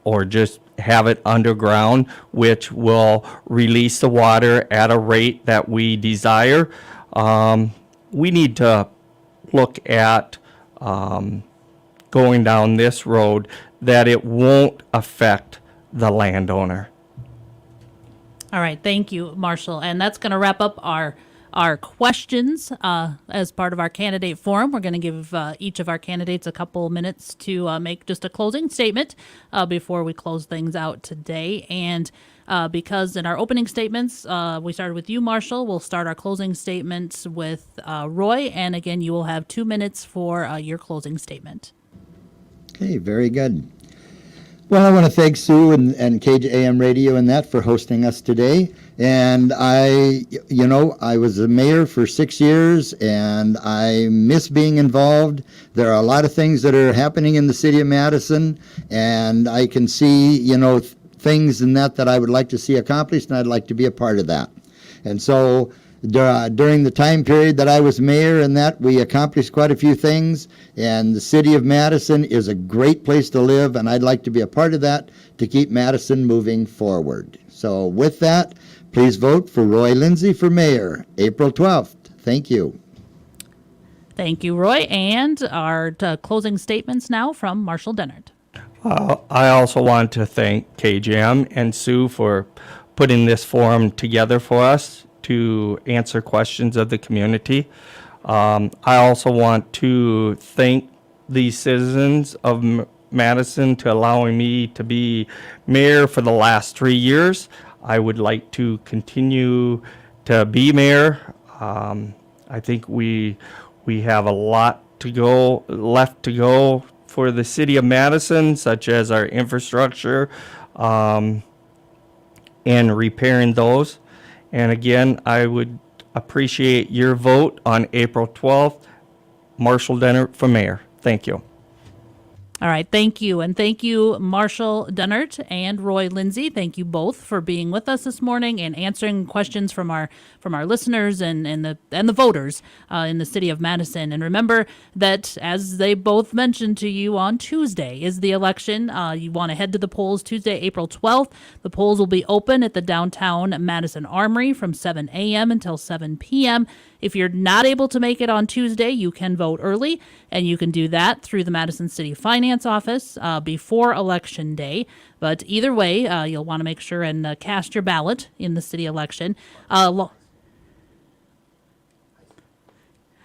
or just have it underground, which will release the water at a rate that we desire. We need to look at going down this road that it won't affect the landowner. All right, thank you, Marshall. And that's going to wrap up our questions as part of our candidate forum. We're going to give each of our candidates a couple minutes to make just a closing statement before we close things out today. And because in our opening statements, we started with you, Marshall, we'll start our closing statements with Roy. And again, you will have 2 minutes for your closing statement. Okay, very good. Well, I want to thank Sue and KJAM Radio and that for hosting us today. And I was a mayor for 6 years, and I miss being involved. There are a lot of things that are happening in the city of Madison, and I can see, things in that I would like to see accomplished, and I'd like to be a part of that. And so during the time period that I was mayor and that, we accomplished quite a few things, and the city of Madison is a great place to live, and I'd like to be a part of that to keep Madison moving forward. So with that, please vote for Roy Lindsay for mayor, April 12th. Thank you. Thank you, Roy. And our closing statements now from Marshall Dennard. I also want to thank KJAM and Sue for putting this forum together for us to answer questions of the community. I also want to thank the citizens of Madison to allowing me to be mayor for the last 3 years. I would like to continue to be mayor. I think we have a lot left to go for the city of Madison, such as our infrastructure, and repairing those. And again, I would appreciate your vote on April 12th. Marshall Dennert for mayor. Thank you. All right, thank you. And thank you, Marshall Dennert and Roy Lindsay. Thank you both for being with us this morning and answering questions from our listeners and the voters in the city of Madison. And remember that, as they both mentioned to you, on Tuesday is the election. You want to head to the polls Tuesday, April 12th. The polls will be open at the downtown Madison Armory from 7 a.m. until 7 p.m. If you're not able to make it on Tuesday, you can vote early, and you can do that through the Madison City Finance Office before Election Day. But either way, you'll want to make sure and cast your ballot in the city election.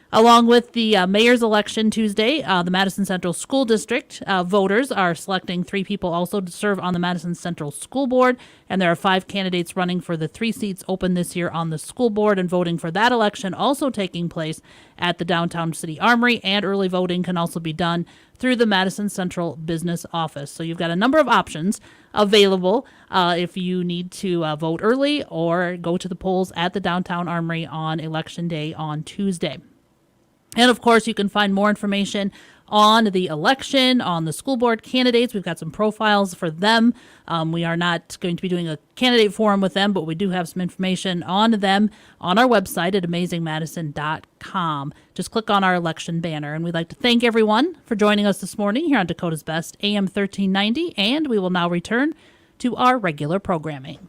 Along with the mayor's election Tuesday, the Madison Central School District voters are selecting 3 people also to serve on the Madison Central School Board, and there are 5 candidates running for the 3 seats open this year on the school board, and voting for that election also taking place at the Downtown City Armory, and early voting can also be done through the Madison Central Business Office. So you've got a number of options available if you need to vote early or go to the polls at the Downtown Armory on Election Day on Tuesday. And of course, you can find more information on the election, on the school board candidates. We've got some profiles for them. We are not going to be doing a candidate forum with them, but we do have some information on them on our website at amazingmadison.com. Just click on our election banner. And we'd like to thank everyone for joining us this morning here on Dakota's Best AM 1390. And we will now return to our regular programming.